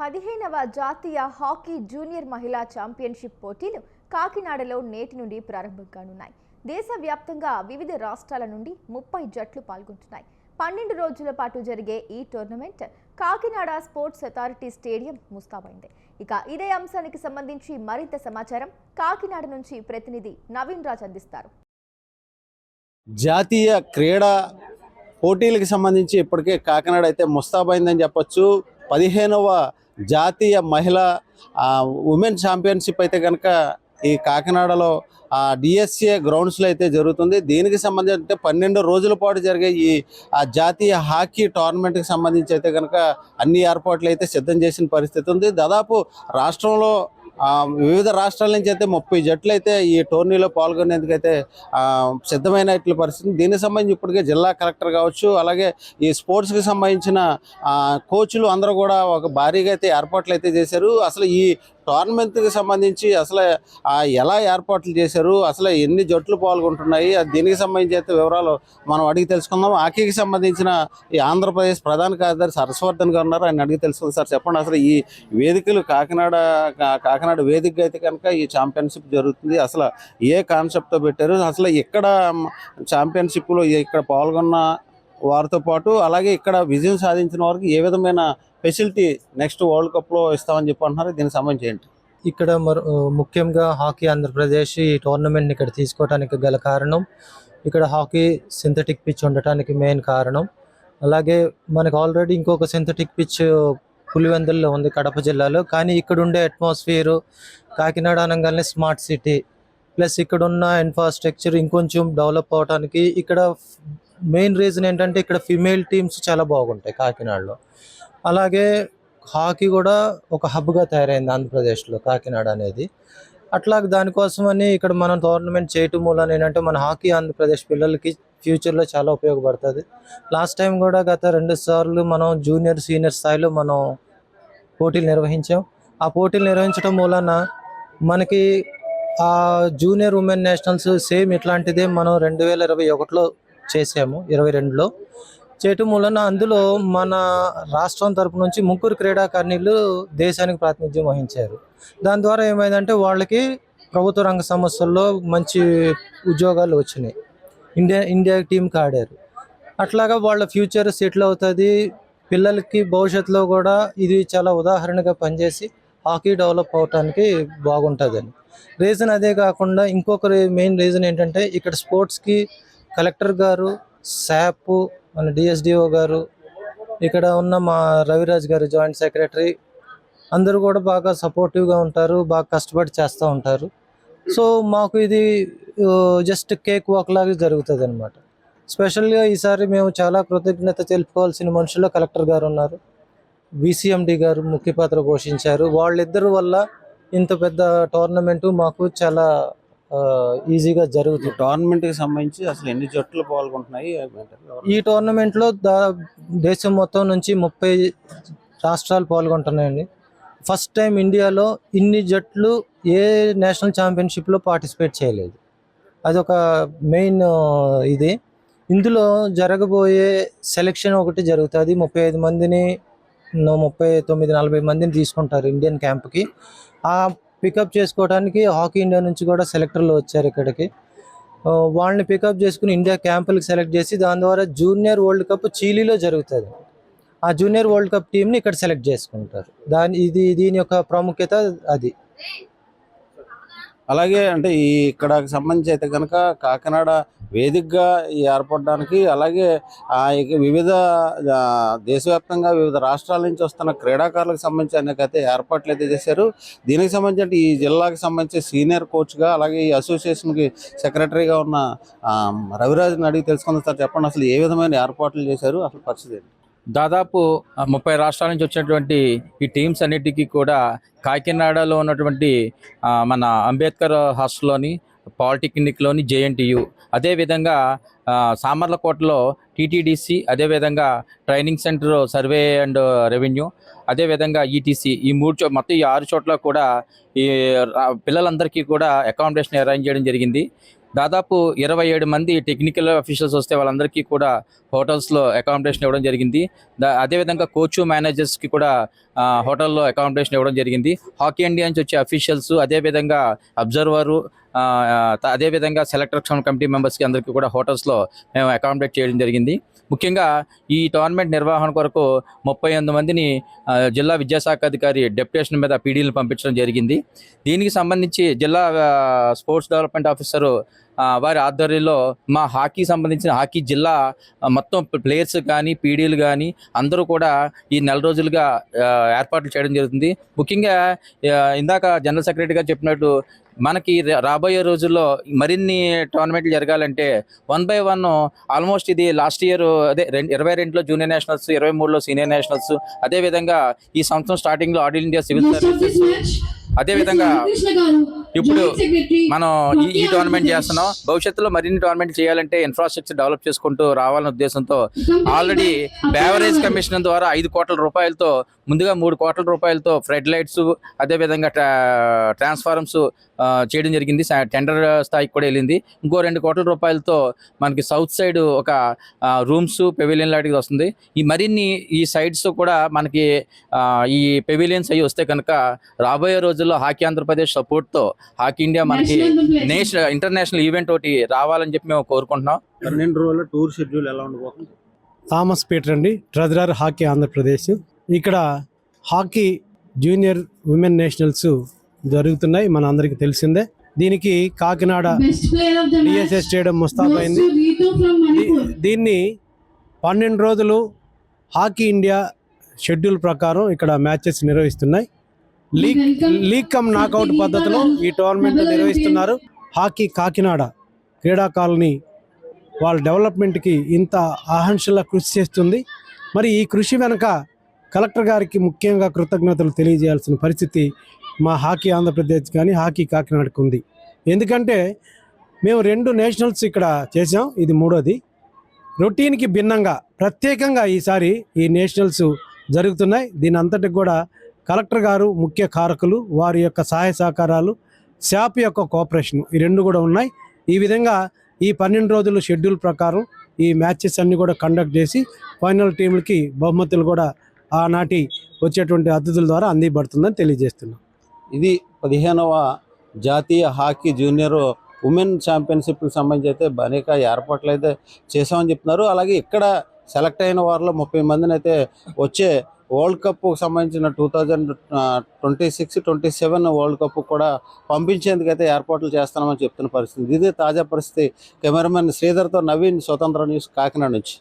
15వ జాతీయ hockey junior మహిళా ఛాంపియన్షిప్ పోటీలు కాకినాడలో నేటి నుండి ప్రారంభం కానున్నాయి. దేశవ్యాప్తంగా వివిధ రాష్ట్రాల నుండి 30 జట్లు పాల్గొంటున్నాయి. 12 రోజుల పాటు జరిగే ఈ tournament Kakinada sports authority stadium ముస్తాబైంది. ఇక ఇదే అంశానికి సంబంధించి మరింత సమాచారం కాకినాడ నుంచి ప్రతినిధి నవీన్ రాజ్ అందిస్తారు. జాతీయ క్రీడా పోటీలకు సంబంధించి ఇప్పటికే కాకినాడ అయితే ముస్తాబైందని చెప్పొచ్చు. 15వ జాతీయ మహిళా ఉమెన్ ఛాంపియన్షిప్ అయితే కనుక ఈ కాకినాడలో డిఎస్ఏ గ్రౌండ్స్లో అయితే జరుగుతుంది. దీనికి సంబంధించి 12 రోజుల పాటు జరిగే ఈ జాతీయ హాకీ టోర్నమెంట్కి సంబంధించి అయితే కనుక అన్ని ఏర్పాట్లు అయితే సిద్ధం చేసిన పరిస్థితి ఉంది. దాదాపు రాష్ట్రంలో వివిధ రాష్ట్రాల నుంచి అయితే 30 జట్లు అయితే ఈ టోర్నీలో పాల్గొనేందుకు అయితే సిద్ధమైన పరిస్థితి. దీనికి సంబంధించి ఇప్పటికే జిల్లా కలెక్టర్ కావచ్చు, అలాగే ఈ స్పోర్ట్స్కి సంబంధించిన కోచ్లు అందరూ కూడా ఒక భారీగా అయితే ఏర్పాట్లు అయితే చేశారు. అసలు ఈ టోర్నమెంట్కి సంబంధించి అసలు ఎలా ఏర్పాట్లు చేశారు, అసలు ఎన్ని జట్లు పాల్గొంటున్నాయి, దీనికి సంబంధించి అయితే వివరాలు మనం అడిగి తెలుసుకుందాం. హాకీకి సంబంధించిన ఈ ఆంధ్రప్రదేశ్ ప్రధాన కార్యదర్శి హర్షవర్ధన్ గారు ఉన్నారు, ఆయన అడిగి తెలుసుకుందాం. సార్ చెప్పండి, అసలు ఈ వేదికలు కాకినాడ వేదికగా అయితే కనుక ఈ ఛాంపియన్షిప్ జరుగుతుంది, అసలు ఏ కాన్సెప్ట్తో పెట్టారు, అసలు ఇక్కడ ఛాంపియన్షిప్లో ఇక్కడ పాల్గొన్న వారితో పాటు అలాగే ఇక్కడ విజయం సాధించిన వారికి ఏ విధమైన ఫెసిలిటీ నెక్స్ట్ వరల్డ్ కప్లో ఇస్తామని చెప్పి అంటున్నారు, దీనికి సంబంధించి ఏంటి? ఇక్కడ ముఖ్యంగా హాకీ ఆంధ్రప్రదేశ్ ఈ టోర్నమెంట్ని ఇక్కడ తీసుకోవడానికి గల కారణం, ఇక్కడ హాకీ సింథటిక్ పిచ్ ఉండటానికి మెయిన్ కారణం. అలాగే మనకు ఆల్రెడీ ఇంకొక సింథటిక్ పిచ్ పులివెందుల్లో ఉంది కడప జిల్లాలో. కానీ ఇక్కడ ఉండే అట్మాస్ఫియర్, కాకినాడ అనగానే స్మార్ట్ సిటీ, ప్లస్ ఇక్కడ ఉన్న ఇన్ఫ్రాస్ట్రక్చర్ ఇంకొంచెం డెవలప్ అవడానికి ఇక్కడ మెయిన్ రీజన్ ఏంటంటే ఇక్కడ ఫిమేల్ టీమ్స్ చాలా బాగుంటాయి కాకినాడలో. అలాగే హాకీ కూడా ఒక హబ్గా తయారైంది ఆంధ్రప్రదేశ్లో కాకినాడ అనేది. అట్లా దానికోసమని ఇక్కడ మనం టోర్నమెంట్ చేయటం మూలన ఏంటంటే మన హాకీ ఆంధ్రప్రదేశ్ పిల్లలకి ఫ్యూచర్లో చాలా ఉపయోగపడుతుంది. లాస్ట్ టైం కూడా గత 2 సార్లు మనం జూనియర్ సీనియర్ స్థాయిలో మనం పోటీలు నిర్వహించాం. ఆ పోటీలు నిర్వహించడం మూలన మనకి ఆ జూనియర్ ఉమెన్ నేషనల్స్ సేమ్ ఇట్లాంటిదే మనం 2021లో చేసాము, 22లో చేయటం మూలన అందులో మన రాష్ట్రం తరపు నుంచి 3 క్రీడాకారిణులు దేశానికి ప్రాతినిధ్యం వహించారు. దాని ద్వారా ఏమైందంటే వాళ్ళకి ప్రభుత్వ రంగ సంస్థల్లో మంచి ఉద్యోగాలు వచ్చినాయి, ఇండియా టీంకి ఆడారు. అట్లాగా వాళ్ళ ఫ్యూచర్ సెటిల్ అవుతుంది, పిల్లలకి భవిష్యత్తులో కూడా ఇది చాలా ఉదాహరణగా పనిచేసి హాకీ డెవలప్ అవడానికి బాగుంటుందని రీజన్. అదే కాకుండా ఇంకొక మెయిన్ రీజన్ ఏంటంటే ఇక్కడ స్పోర్ట్స్కి కలెక్టర్ గారు, శాప్, మన డిఎస్డిఓ గారు, ఇక్కడ ఉన్న మా రవిరాజ్ గారు జాయింట్ సెక్రటరీ అందరూ కూడా బాగా సపోర్టివ్గా ఉంటారు, బాగా కష్టపడి చేస్తూ ఉంటారు. సో మాకు ఇది జస్ట్ కేక్ వాక్ లాగా జరుగుతుంది అనమాట. స్పెషల్గా ఈసారి మేము చాలా కృతజ్ఞత తెలుపుకోవాల్సిన మనుషుల్లో కలెక్టర్ గారు ఉన్నారు, విసిఎండి గారు ముఖ్య పాత్ర పోషించారు. వాళ్ళిద్దరు వల్ల ఇంత పెద్ద టోర్నమెంటు మాకు చాలా ఈజీగా జరుగుతుంది. టోర్నమెంట్కి సంబంధించి అసలు ఎన్ని జట్లు పాల్గొంటున్నాయి? ఈ టోర్నమెంట్లో దేశం మొత్తం నుంచి 30 రాష్ట్రాలు పాల్గొంటున్నాయండి. ఫస్ట్ టైం ఇండియాలో ఇన్ని జట్లు ఏ నేషనల్ ఛాంపియన్షిప్లో పార్టిసిపేట్ చేయలేదు. అదొక మెయిన్ ఇది. ఇందులో జరగబోయే సెలెక్షన్ ఒకటి జరుగుతుంది. 35 మందిని 39-40 మందిని తీసుకుంటారు ఇండియన్ క్యాంప్కి. ఆ పికప్ చేసుకోవడానికి హాకీ ఇండియా నుంచి కూడా సెలెక్టర్లు వచ్చారు ఇక్కడికి. వాళ్ళని పికప్ చేసుకుని ఇండియా క్యాంపులకు సెలెక్ట్ చేసి దాని ద్వారా జూనియర్ వరల్డ్ కప్ చీలీలో జరుగుతుంది. ఆ జూనియర్ వరల్డ్ కప్ టీంని ఇక్కడ సెలెక్ట్ చేసుకుంటారు. దీని యొక్క ప్రాముఖ్యత అది. అలాగే అంటే ఇక్కడ సంబంధించి అయితే కనుక కాకినాడ వేదికగా ఏర్పడడానికి, అలాగే వివిధ దేశవ్యాప్తంగా వివిధ రాష్ట్రాల నుంచి వస్తున్న క్రీడాకారులకు సంబంధించి అనేక అయితే ఏర్పాట్లు అయితే చేశారు. దీనికి సంబంధించి ఈ జిల్లాకి సంబంధించి సీనియర్ కోచ్గా, అలాగే ఈ అసోసియేషన్కి సెక్రటరీగా ఉన్న రవిరాజ్ని అడిగి తెలుసుకుందాం. సార్ చెప్పండి, అసలు ఏ విధమైన ఏర్పాట్లు చేశారు, అసలు పరిస్థితి? దాదాపు 30 రాష్ట్రాల నుంచి వచ్చినటువంటి ఈ టీమ్స్ అన్నిటికీ కూడా కాకినాడలో ఉన్నటువంటి మన అంబేద్కర్ హాస్టల్లోని, పాలిటెక్నిక్లోని, జేఎన్టీయు, అదేవిధంగా సామర్లకోటలో టీటీడీసీ, అదేవిధంగా training centre survey and revenue, అదేవిధంగా ఈటీసీ, ఈ మొత్తం ఈ 6 చోట్ల కూడా ఈ పిల్లలందరికీ కూడా అకామిడేషన్ అరేంజ్ చేయడం జరిగింది. దాదాపు 27 మంది టెక్నికల్ అఫీషియల్స్ వస్తే వాళ్ళందరికీ కూడా హోటల్స్లో అకామిడేషన్ ఇవ్వడం జరిగింది. అదేవిధంగా కోచ్ మేనేజర్స్కి కూడా హోటల్లో అకామిడేషన్ ఇవ్వడం జరిగింది. హాకీ ఇండియా నుంచి వచ్చే అఫీషియల్స్, అదేవిధంగా అబ్జర్వరు, అదేవిధంగా సెలెక్షన్ కమిటీ మెంబర్స్కి అందరికీ కూడా హోటల్స్లో మేము అకామిడేట్ చేయడం జరిగింది. ముఖ్యంగా ఈ టోర్నమెంట్ నిర్వహణ కొరకు 38 మందిని జిల్లా విద్యాశాఖ అధికారి డెప్యుటేషన్ మీద పీడీలు పంపించడం జరిగింది. దీనికి సంబంధించి జిల్లా స్పోర్ట్స్ డెవలప్మెంట్ ఆఫీసరు వారి ఆధ్వర్యంలో మా హాకీ సంబంధించిన హాకీ జిల్లా మొత్తం ప్లేయర్స్ కానీ పీడీలు కానీ అందరూ కూడా ఈ నెల రోజులుగా ఏర్పాట్లు చేయడం జరుగుతుంది. ముఖ్యంగా ఇందాక జనరల్ సెక్రటరీ గారు చెప్పినట్టు మనకి రాబోయే రోజుల్లో మరిన్ని టోర్నమెంట్లు జరగాలంటే 1 by 1 ఆల్మోస్ట్ ఇది లాస్ట్ ఇయర్ అదే 22లో జూనియర్ నేషనల్స్, 23లో సీనియర్ నేషనల్స్, అదేవిధంగా ఈ సంవత్సరం స్టార్టింగ్లో ఆల్ ఇండియా సివిల్ సర్వీసెస్, అదేవిధంగా ఇప్పుడు మనం ఈ టోర్నమెంట్ చేస్తున్నాం. భవిష్యత్తులో మరిన్ని టోర్నమెంట్ చేయాలంటే ఇన్ఫ్రాస్ట్రక్చర్ డెవలప్ చేసుకుంటూ రావాలనే ఉద్దేశంతో ఆల్రెడీ బేవరేజ్ కమిషన్ ద్వారా 5 కోట్ల రూపాయలతో ముందుగా 3 కోట్ల రూపాయలతో ఫ్లడ్ లైట్స్, అదేవిధంగా ట్రాన్స్ఫార్మర్స్ చేయడం జరిగింది. టెండర్ స్థాయికి కూడా వెళ్ళింది. ఇంకో 2 కోట్ల రూపాయలతో మనకి సౌత్ సైడ్ ఒక రూమ్స్, పెవిలియన్ లాంటిది వస్తుంది. ఈ మరిన్ని ఈ సైడ్స్ కూడా మనకి ఈ పెవిలియన్స్ అయ్యి వస్తే కనుక రాబోయే రోజుల్లో హాకీ ఆంధ్రప్రదేశ్ సపోర్ట్తో హాకీ ఇండియా మనకి ఇంటర్నేషనల్ ఈవెంట్ ఒకటి రావాలని చెప్పి మేము కోరుకుంటున్నాం. 12 రోజుల టూర్ షెడ్యూల్ ఎలా ఉండబోతుంది? థామస్ పీటర్ అండి, ట్రెజరర్ హాకీ ఆంధ్రప్రదేశ్. ఇక్కడ హాకీ జూనియర్ విమెన్ నేషనల్స్ జరుగుతున్నాయి, మన అందరికీ తెలిసిందే. దీనికి కాకినాడ డిఎస్ఎస్ స్టేడియం ముస్తాబైంది. దీన్ని 12 రోజులు హాకీ ఇండియా షెడ్యూల్ ప్రకారం ఇక్కడ మ్యాచెస్ నిర్వహిస్తున్నాయి. లీగ్ కమ్ నాకౌట్ పద్ధతిలో ఈ టోర్నమెంట్ నిర్వహిస్తున్నారు. హాకీ కాకినాడ క్రీడా కాలనీ వాళ్ళ డెవలప్మెంట్కి ఇంత ఆకాంక్షలా కృషి చేస్తుంది. మరి ఈ కృషి వెనక కలెక్టర్ గారికి ముఖ్యంగా కృతజ్ఞతలు తెలియజేయాల్సిన పరిస్థితి మా హాకీ ఆంధ్రప్రదేశ్ కానీ హాకీ కాకినాడకు ఉంది. ఎందుకంటే మేము 2 నేషనల్స్ ఇక్కడ చేసాం, ఇది 3వది. రొటీన్కి భిన్నంగా ప్రత్యేకంగా ఈసారి ఈ నేషనల్స్ జరుగుతున్నాయి. దీని అంతటికి కూడా కలెక్టర్ గారు ముఖ్య కారకులు, వారి యొక్క సహాయ సహకారాలు, శాప్ యొక్క కోఆపరేషన్, ఈ 2 కూడా ఉన్నాయి. ఈ విధంగా ఈ 12 రోజుల షెడ్యూల్ ప్రకారం ఈ మ్యాచెస్ అన్ని కూడా కండక్ట్ చేసి ఫైనల్ టీంలకి బహుమతులు కూడా ఆనాటి వచ్చేటువంటి అతిథుల ద్వారా అందిబడుతుందని తెలియజేస్తున్నాం. ఇది 15వ జాతీయ హాకీ జూనియర్ ఉమెన్ ఛాంపియన్షిప్కి సంబంధించి అయితే అనేక ఏర్పాట్లు అయితే చేసామని చెప్తున్నారు. అలాగే ఇక్కడ సెలెక్ట్ అయిన వారిలో 30 మందిని అయితే వచ్చే వరల్డ్ కప్కు సంబంధించిన 2026, 27 వరల్డ్ కప్ కూడా పంపించేందుకైతే ఏర్పాట్లు చేస్తున్నామని చెప్తున్న పరిస్థితి. ఇదే తాజా పరిస్థితి. కెమెరామెన్ శ్రీధర్తో నవీన్, స్వతంత్ర న్యూస్, కాకినాడ నుంచి.